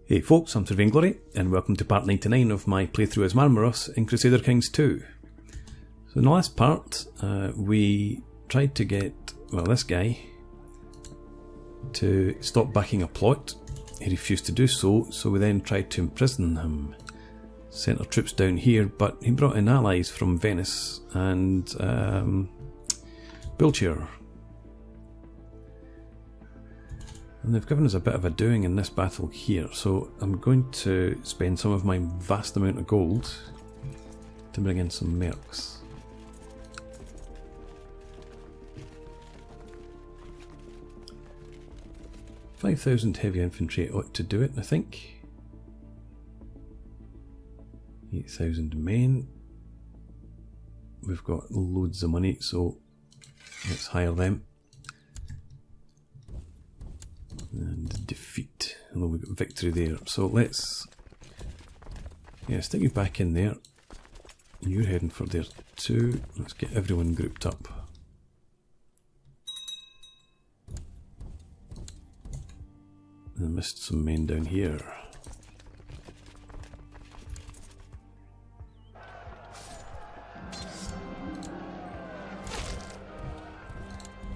Hey folks, I'm Sir Vainglory, and welcome to part 99 of my playthrough as Marmaros in Crusader Kings II. So in the last part, we tried to get, well, this guy to stop backing a plot. He refused to do so, so we then tried to imprison him. Sent our troops down here, but he brought in allies from Venice and Bulgaria. And they've given us a bit of a doing in this battle here, so I'm going to spend some of my vast amount of gold to bring in some mercs. $5,000 heavy infantry ought to do it, I think. 8,000 men. We've got loads of money, so let's hire them. And defeat, although we've got victory there. So let's, stick you back in there. You're heading for there too. Let's get everyone grouped up. I missed some men down here.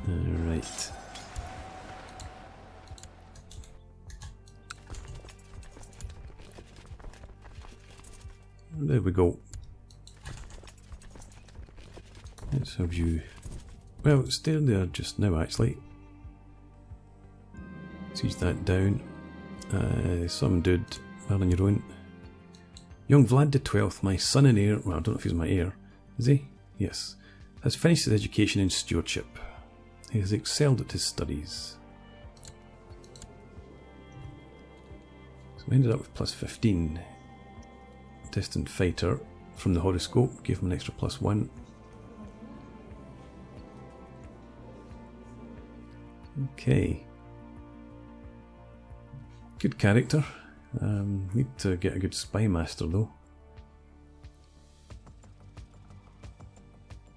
Alright. There we go. Let's have you... Well, stay there just now actually. Siege that down. Some dude, well on your own. Young Vlad the 12th, my son and heir, well I don't know if he's my heir, is he? Yes. Has finished his education in stewardship. He has excelled at his studies. So we ended up with plus 15. Distant fighter from the horoscope, gave him an extra +1. Okay. Good character. Need to get a good spy master though.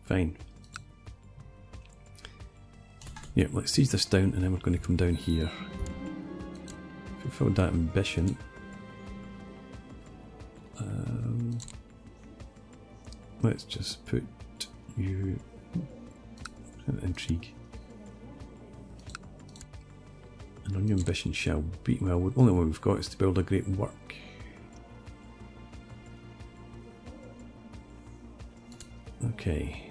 Fine. Yeah, let's siege this down and then we're going to come down here. If we filled that ambition. Let's just put you in intrigue. And on your ambition shall be, well, the only one we've got is to build a great work. Okay.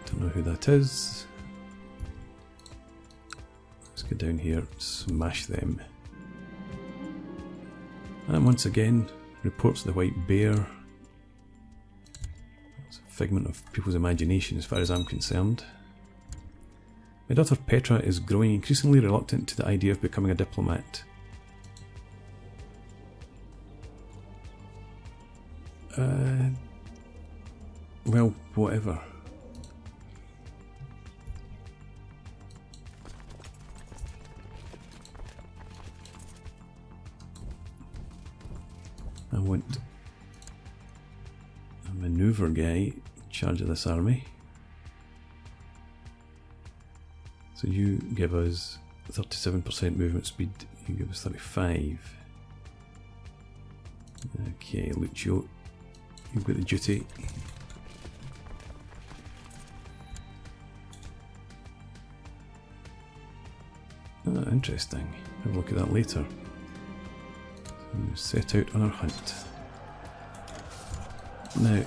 Don't know who that is. Let's go down here, smash them. And once again, reports the White Bear. It's a figment of people's imagination as far as I'm concerned. My daughter Petra is growing increasingly reluctant to the idea of becoming a diplomat. Well, whatever. I want a maneuver guy in charge of this army. So you give us 37% movement speed, you give us 35. Okay, Lucio, you've got the duty. Interesting, have a look at that later. Set out on our hunt. Now,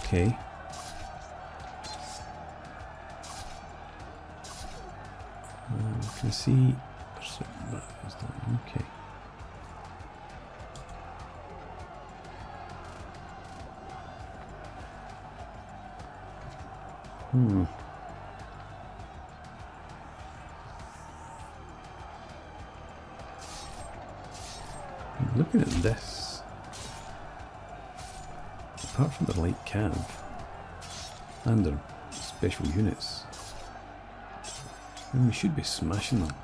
okay. Can I see? Okay. Looking at this, apart from the light cav and their special units, then we should be smashing them.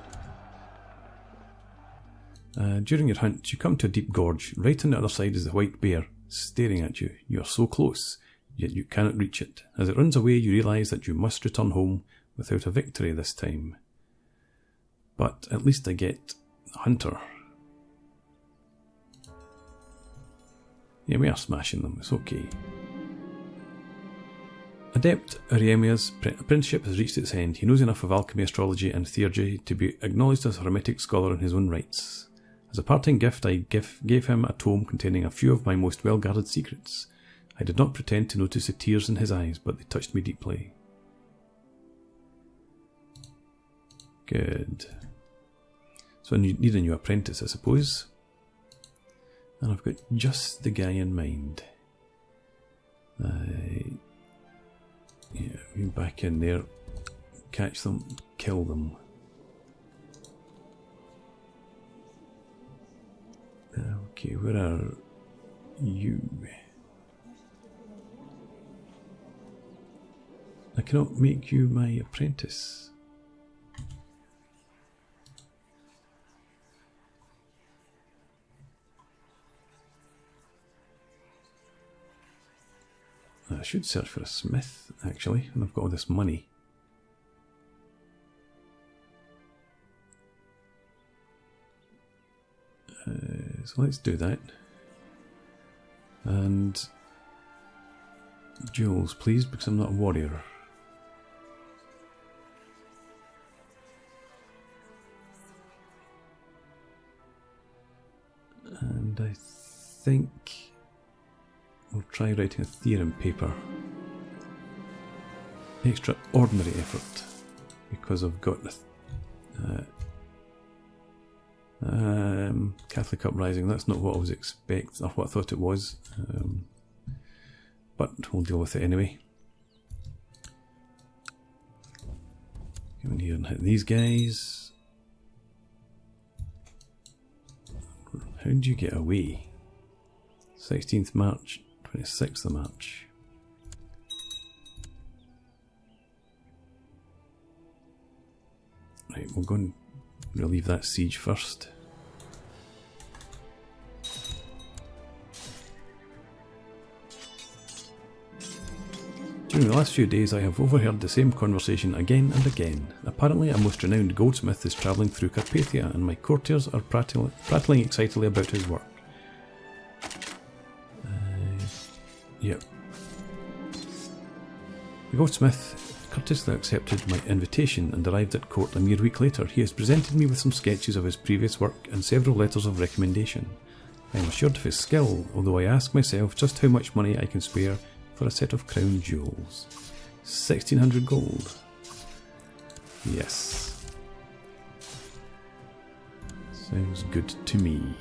During your hunt, you come to a deep gorge. Right on the other side is the white bear, staring at you. You are so close, yet you cannot reach it. As it runs away, you realise that you must return home without a victory this time. But at least I get Hunter. Yeah, we are smashing them, it's okay. Adept Ariemia's apprenticeship has reached its end. He knows enough of alchemy, astrology and theurgy to be acknowledged as a hermetic scholar in his own rights. As a parting gift, I gave him a tome containing a few of my most well-guarded secrets. I did not pretend to notice the tears in his eyes, but they touched me deeply. Good. So I need a new apprentice, I suppose. And I've got just the guy in mind. Yeah, we back in there, catch them, kill them. Okay, where are you? I cannot make you my apprentice. I should search for a smith, actually, and I've got all this money. So let's do that. And jewels, please, because I'm not a warrior. And I think we'll try writing a theorem paper. Extraordinary effort, because I've got Catholic Uprising. That's not what I was expecting, or what I thought it was, but we'll deal with it anyway. Go in here and hit these guys. How did you get away? 16th March, 26th of March. Right, we'll go and relieve that siege first. During the last few days I have overheard the same conversation again and again. Apparently a most renowned goldsmith is travelling through Carpathia and my courtiers are prattling excitedly about his work. Yep. The goldsmith courteously accepted my invitation and arrived at court a mere week later. He has presented me with some sketches of his previous work and several letters of recommendation. I am assured of his skill, although I ask myself just how much money I can spare for a set of crown jewels. 1600 gold. Yes. Sounds good to me.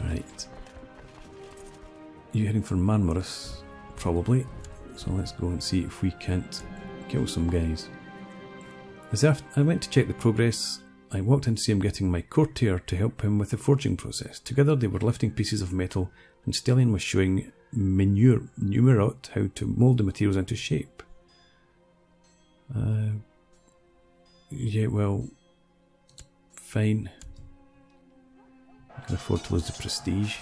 Right. You heading for Marmaros? Probably. So let's go and see if we can't kill some guys. As I went to check the progress, I walked in to see him getting my courtier to help him with the forging process. Together they were lifting pieces of metal and Stellian was showing Numerot how to mould the materials into shape. Yeah, well, fine. I can afford to lose the prestige.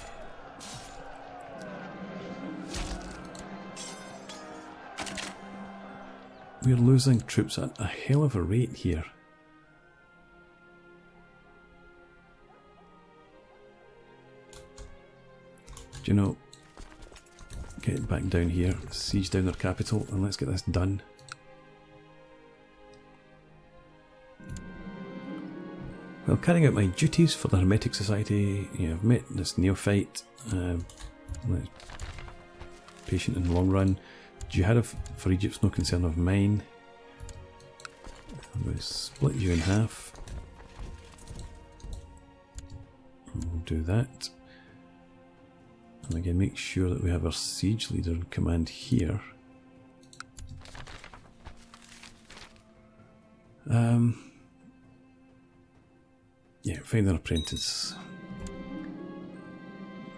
We're losing troops at a hell of a rate here. Do you know, get back down here, siege down their capital, and let's get this done. While carrying out my duties for the Hermetic Society, I've met this neophyte, patient in the long run. Jihad for Egypt's no concern of mine. I'm going to split you in half. We'll do that. And again, make sure that we have our siege leader in command here. Yeah, find an apprentice.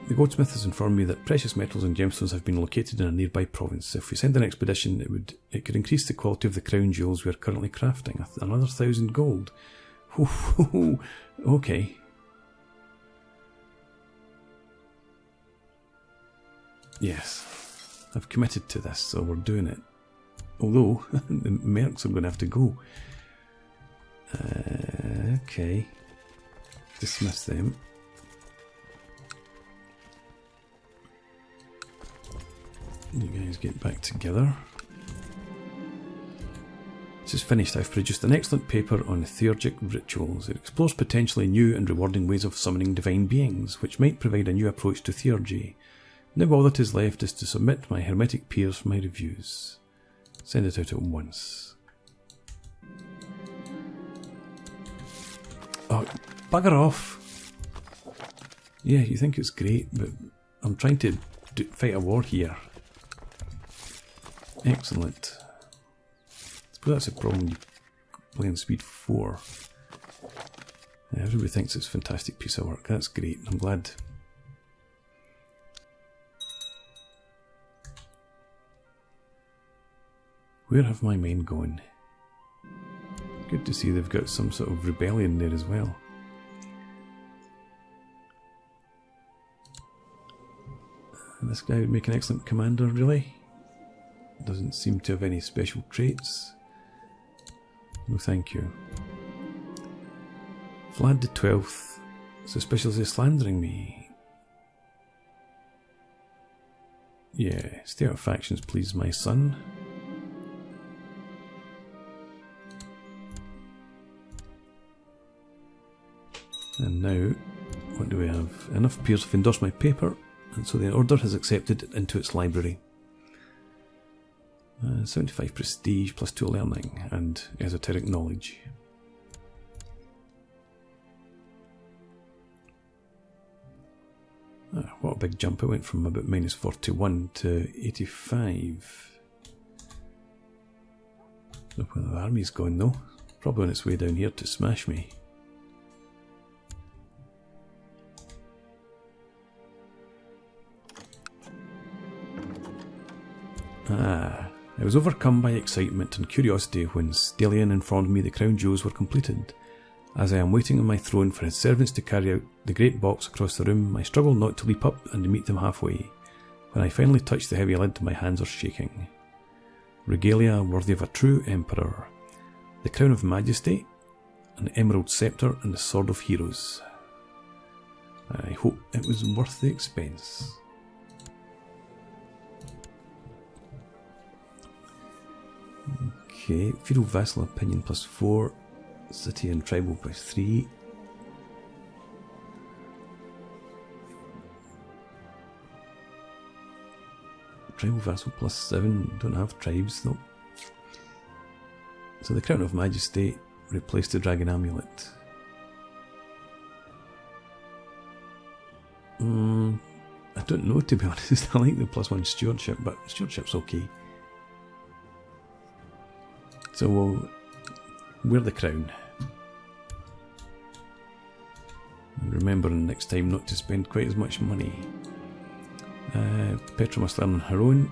The goldsmith has informed me that precious metals and gemstones have been located in a nearby province. If we send an expedition, it could increase the quality of the crown jewels we are currently crafting. Another 1,000 gold. Okay. Yes, I've committed to this, so we're doing it. Although, the mercs are going to have to go. Okay. Dismiss them. You guys get back together. This is finished. I've produced an excellent paper on theurgic rituals. It explores potentially new and rewarding ways of summoning divine beings, which might provide a new approach to theurgy. Now all that is left is to submit my hermetic peers for my reviews. Send it out at once. Oh, bugger off! Yeah, you think it's great, but I'm trying to fight a war here. Excellent. But that's a problem you playing speed 4. Everybody thinks it's a fantastic piece of work. That's great. I'm glad. Where have my men gone? Good to see they've got some sort of rebellion there as well. And this guy would make an excellent commander, really. Doesn't seem to have any special traits. No thank you. Vlad the 12th, suspiciously slandering me. Yeah, stay out of factions please, my son. And now, what do we have? Enough peers have endorsed my paper, and so the order has accepted it into its library. 75 prestige plus 2 learning and esoteric knowledge. What a big jump. It went from about -41 to 85. Look where the army's gone though. Probably on its way down here to smash me. I was overcome by excitement and curiosity when Stelian informed me the crown jewels were completed. As I am waiting on my throne for his servants to carry out the great box across the room, I struggle not to leap up and to meet them halfway. When I finally touch the heavy lid, my hands are shaking. Regalia worthy of a true emperor. The crown of majesty, an emerald scepter, and the sword of heroes. I hope it was worth the expense. Okay, feudal vassal opinion +4, city and tribal +3. Tribal vassal +7, don't have tribes though. So the crown of majesty replaced the dragon amulet. I don't know to be honest. I like the +1 stewardship, but stewardship's okay. So we'll wear the crown. And remember next time not to spend quite as much money. Petra must learn on her own.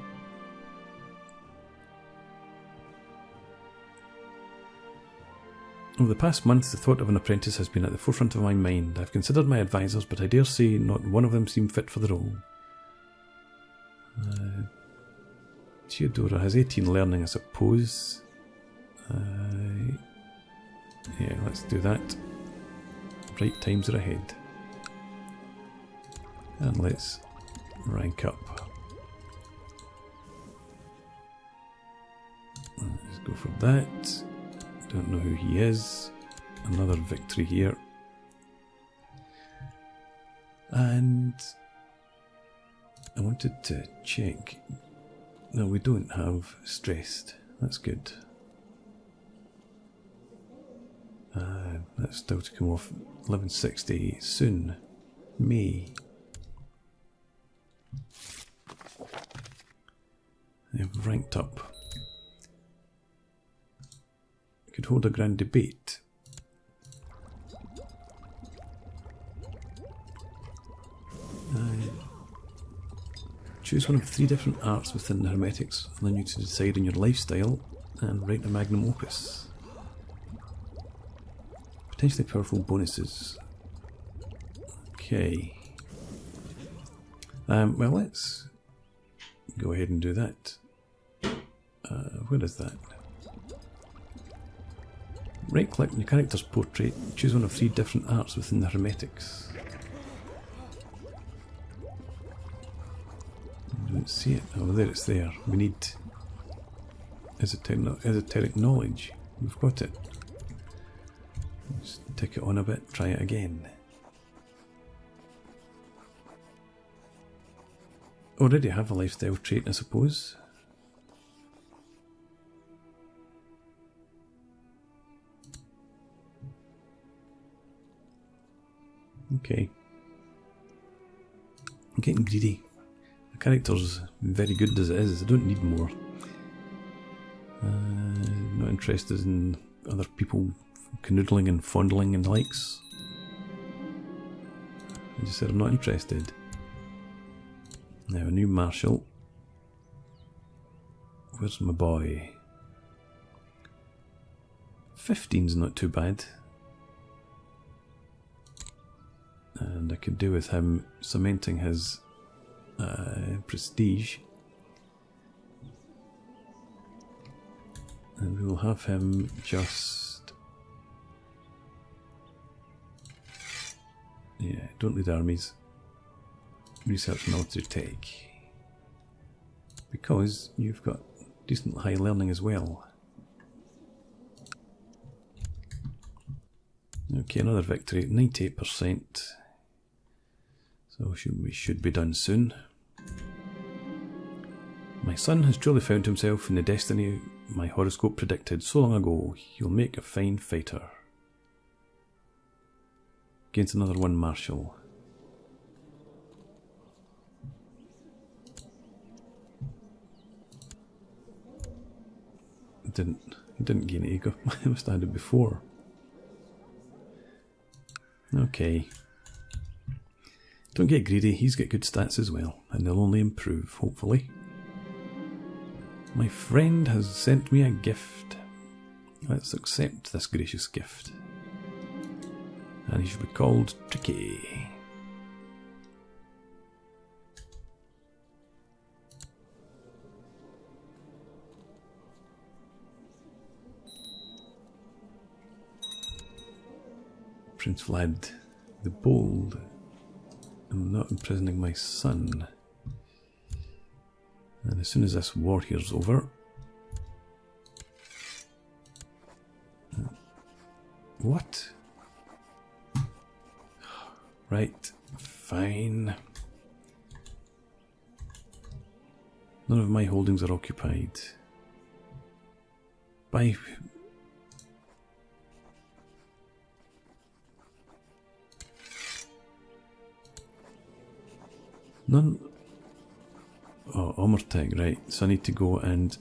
Over the past month, the thought of an apprentice has been at the forefront of my mind. I've considered my advisors, but I dare say not one of them seemed fit for the role. Theodora has 18 learning, I suppose. Yeah, let's do that. Bright times are ahead. And let's rank up. Let's go for that. Don't know who he is. Another victory here. And I wanted to check. No, we don't have stressed. That's good. That's still to come off. 1160 soon. May. They've ranked up. Could hold a grand debate. Choose one of 3 different arts within the Hermetics, allowing you to decide on your lifestyle and write a magnum opus. Potentially powerful bonuses. Okay. Well, let's go ahead and do that. Where is that? Right click on your character's portrait, choose one of 3 different arts within the hermetics. I don't see it. Oh, there it's there. We need esoteric knowledge. We've got it. Let's tick it on a bit, try it again. Already have a lifestyle trait, I suppose. Okay. I'm getting greedy. The character's very good as it is. I don't need more. Not interested in other people canoodling and fondling and the likes. I just said I'm not interested. Now a new marshal. Where's my boy? 15's not too bad. And I could do with him cementing his prestige. And we will have him just... Yeah, don't lead armies. Research military tech. Because you've got decent high learning as well. Okay, another victory, 98%. So we should be done soon. My son has truly found himself in the destiny my horoscope predicted so long ago. He'll make a fine fighter. Against another one marshal. He didn't gain it. He must have had it before. Okay. Don't get greedy, he's got good stats as well, and they'll only improve, hopefully. My friend has sent me a gift. Let's accept this gracious gift. And he should be called Tricky. Prince Vlad the Bold. I'm not imprisoning my son. And as soon as this war here's over... What? Right, fine. None of my holdings are occupied. By... None... Oh, ASUSTeK, right. So I need to go and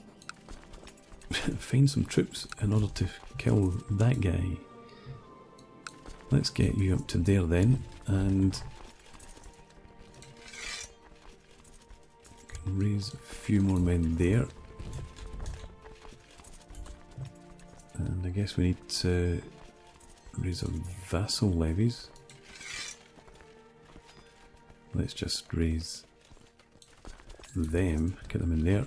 find some troops in order to kill that guy. Let's get you up to there then, and raise a few more men there. And I guess we need to raise our vassal levies. Let's just raise them, get them in there.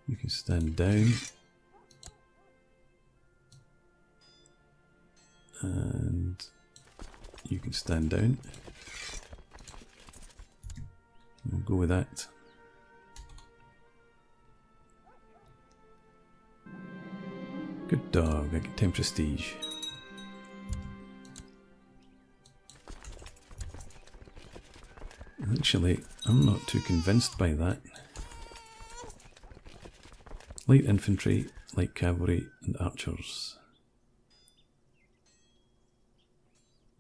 You can stand down. And you can stand down. We'll go with that. Good dog, I get 10 prestige. Actually, I'm not too convinced by that. Light infantry, light cavalry, and archers.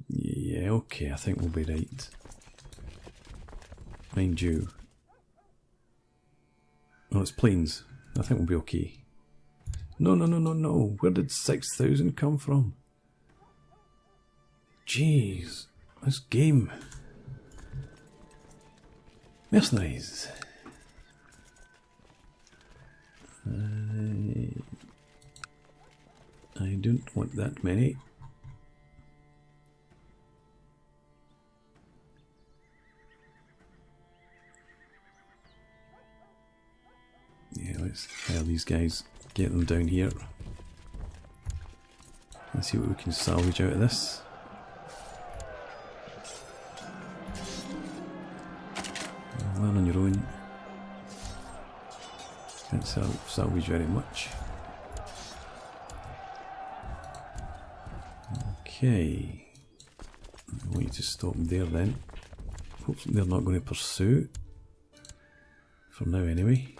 Yeah, okay, I think we'll be right. Mind you. Oh, it's planes. I think we'll be okay. No, no, no, no, no. Where did 6,000 come from? Jeez, this game. Mercenaries. I don't want that many. Yeah, let's hire these guys, get them down here. Let's see what we can salvage out of this. Learn on your own. Can't salvage very much. Okay. I want you to stop there then. Hopefully they're not going to pursue. For now anyway.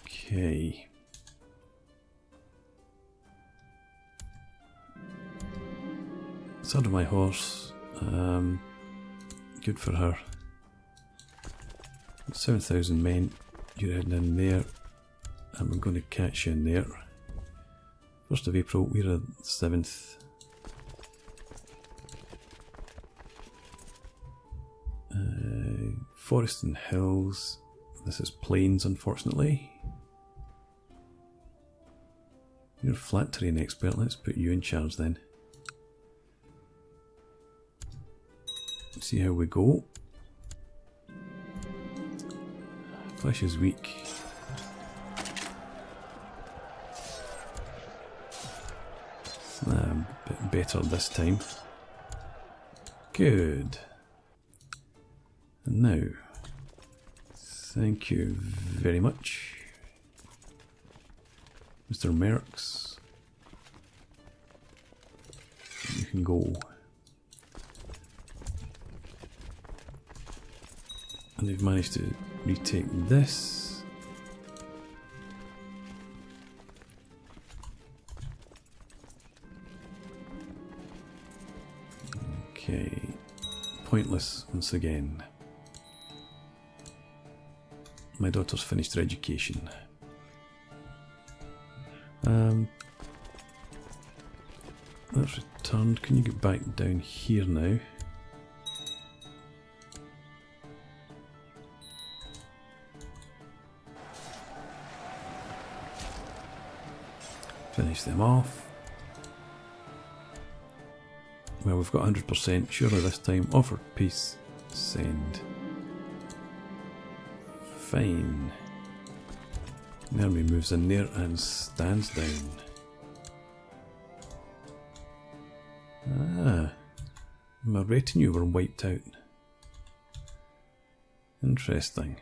Okay. Third of my horse. Good for her. 7,000 men. You're heading in there. And we're going to catch you in there. 1st of April, we're at 7th. Forest and hills. This is plains, unfortunately. You're a flat terrain expert. Let's put you in charge then. See how we go. Flesh is weak. A bit better this time. Good. And now, thank you very much, Mr. Mercs. You can go. And they've managed to retake this. Okay. Pointless once again. My daughter's finished her education. That's returned. Can you get back down here now? Finish them off. Well, we've got 100%. Surely this time. Offer peace. Send. Fine. The army moves in there and stands down. Ah. My retinue were wiped out. Interesting.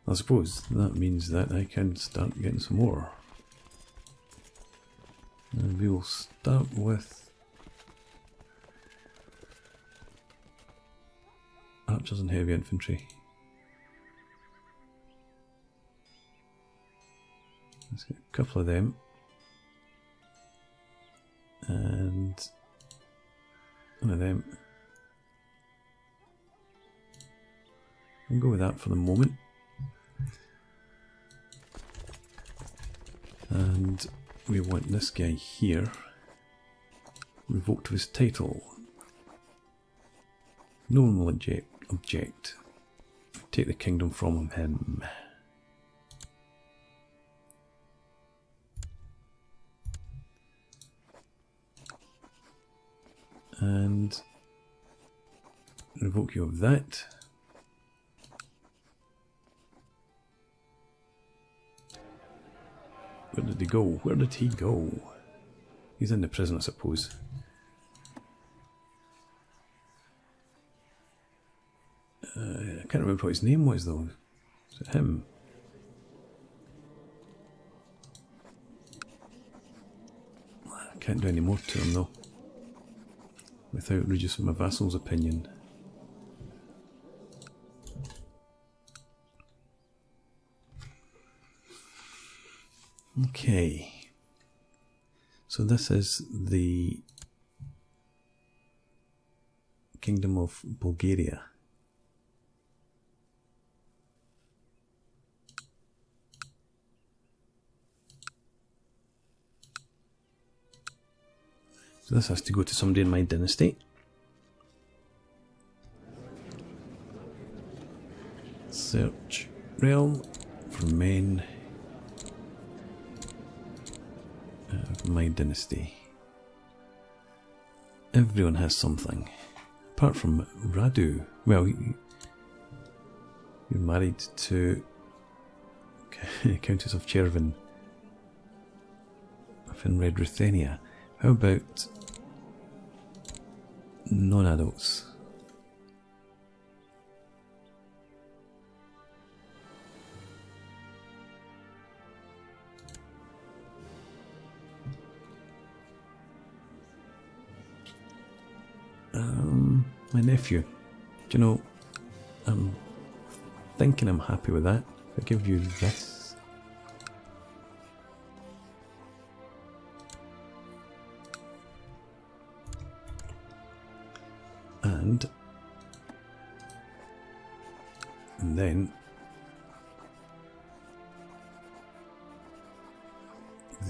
I suppose that means that I can start getting some more. And we will start with archers and heavy infantry. Let's get a couple of them. And one of them. I'll go with that for the moment. And we want this guy here revoked of his title. No one will object. Take the kingdom from him. And revoke you of that. Where did he go? Where did he go? He's in the prison, I suppose. I can't remember what his name was though. Is it him? I can't do any more to him though, without reducing my vassal's opinion. Okay, so this is the Kingdom of Bulgaria. So this has to go to somebody in my dynasty. Search realm for men of my dynasty. Everyone has something. Apart from Radu. Well, you're married to Countess of Chervin in Red Ruthenia. How about non-adults? My nephew. Do you know, I'm thinking I'm happy with that. If I give you this. And then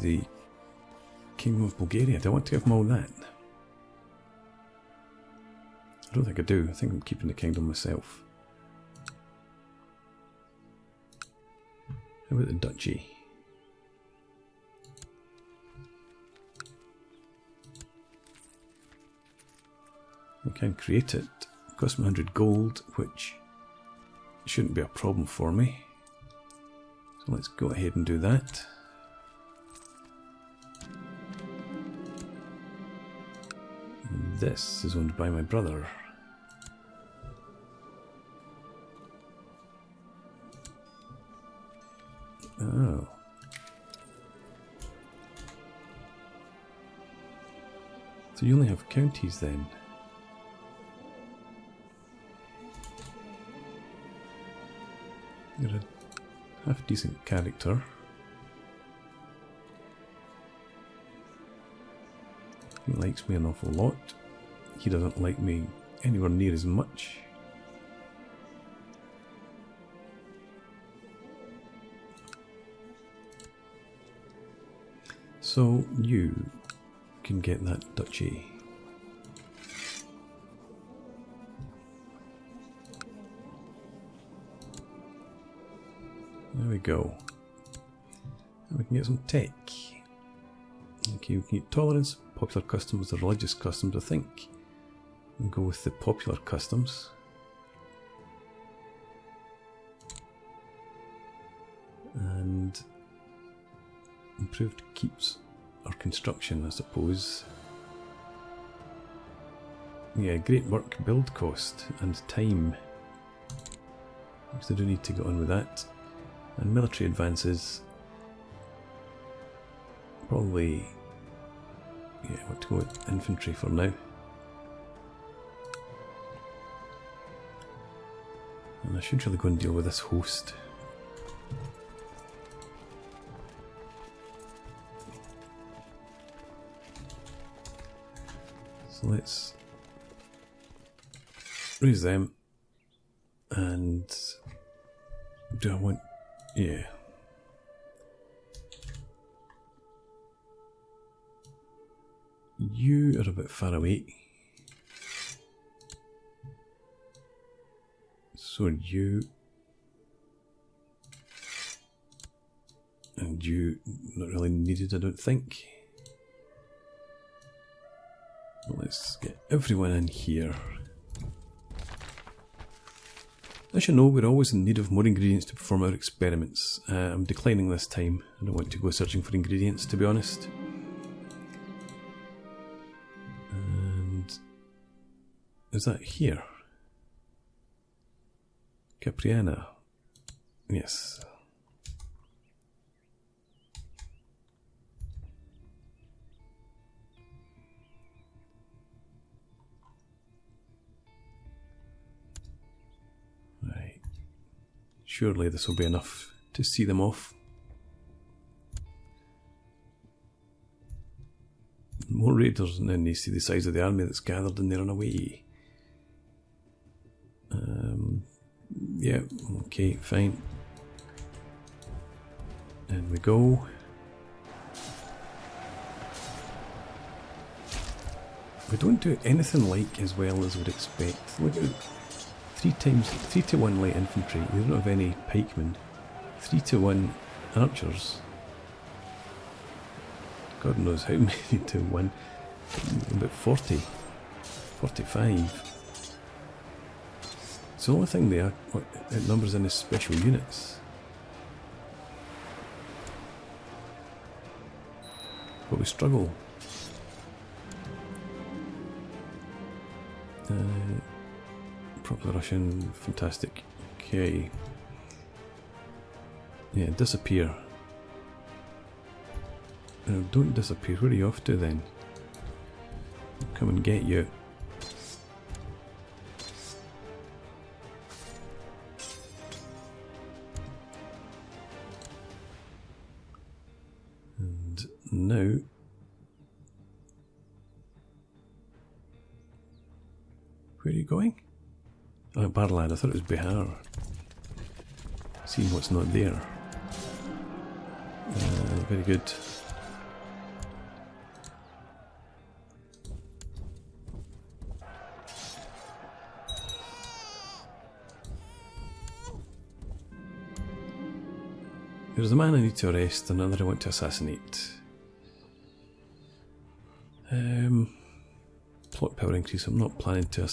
the Kingdom of Bulgaria. Do I want to give him all that? I don't think I do. I think I'm keeping the kingdom myself. How about the duchy? I can create it. It costs me 100 gold, which shouldn't be a problem for me. So let's go ahead and do that. And this is owned by my brother. Oh. So you only have counties then? You're a half decent character. He likes me an awful lot. He doesn't like me anywhere near as much. So you can get that duchy. There we go. And we can get some tech. Okay, we can get tolerance, popular customs, or religious customs, I think. We'll go with the popular customs. And improved keeps or construction, I suppose. Yeah, great work build cost and time. So I do need to get on with that. And military advances. Probably, yeah, I want to go with infantry for now. And I should really go and deal with this host. So let's raise them. And do I want, yeah. You are a bit far away. So are you. And you, not really needed, I don't think. Let's get everyone in here. As you know, we're always in need of more ingredients to perform our experiments. I'm declining this time. I don't want to go searching for ingredients, to be honest. And is that here? Capriana. Yes. Surely this will be enough to see them off. More raiders, and then you see the size of the army that's gathered and they run away. Yeah, okay, fine. And we go. We don't do anything like as well as we'd expect. Look at 3 to 1 light infantry. They don't have any pikemen. 3 to 1 archers. God knows how many to 1. About 40. 45. It's the only thing they are, it numbers in is special units. But we struggle. Proper Russian, fantastic. Okay. Yeah, disappear. Don't disappear. Where are you off to then? I'll come and get you. And now, where are you going? Oh, Barlad. I thought it was Bihar. Seeing what's not there. Very good. There's a man I need to arrest, another I want to assassinate. Plot power increase. I'm not planning to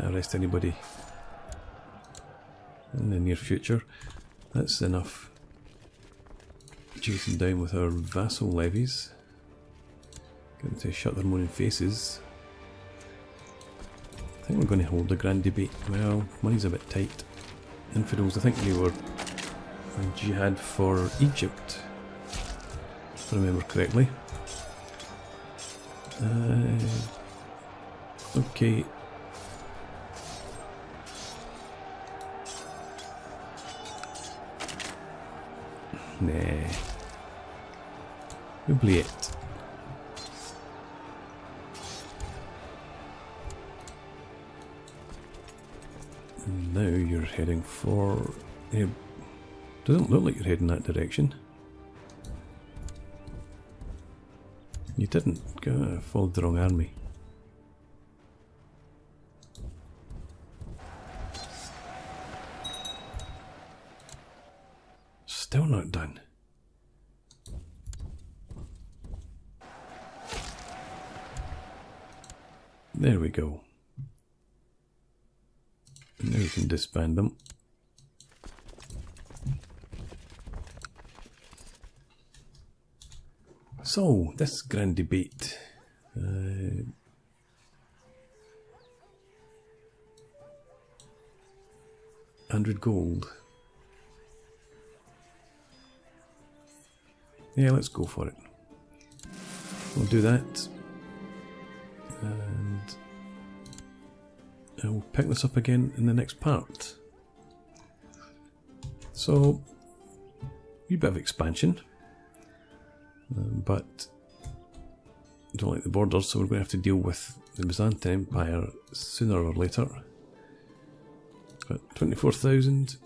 arrest anybody in the near future. That's enough. Chase them down with our vassal levies. Get them to shut their moaning faces. I think we're going to hold a grand debate. Well, money's a bit tight. Infidels, I think they were on jihad for Egypt, if I remember correctly. Okay. Nah. Oubliette. And now you're heading for... doesn't look like you're heading that direction. You didn't. Followed the wrong army. Still not done. There we go. Now we can disband them. So, this grand debate. 100 gold. Yeah, let's go for it. We'll do that. And we'll pick this up again in the next part. So, a wee bit of expansion. But I don't like the borders, so we're going to have to deal with the Byzantine Empire sooner or later. But 24,000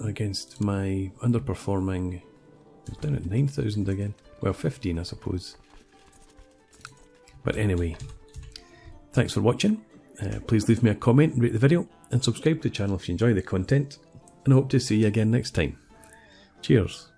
against my underperforming... It's down at 9,000 again. Well, 15 I suppose. But anyway, thanks for watching. Please leave me a comment, rate the video, and subscribe to the channel if you enjoy the content. And I hope to see you again next time. Cheers.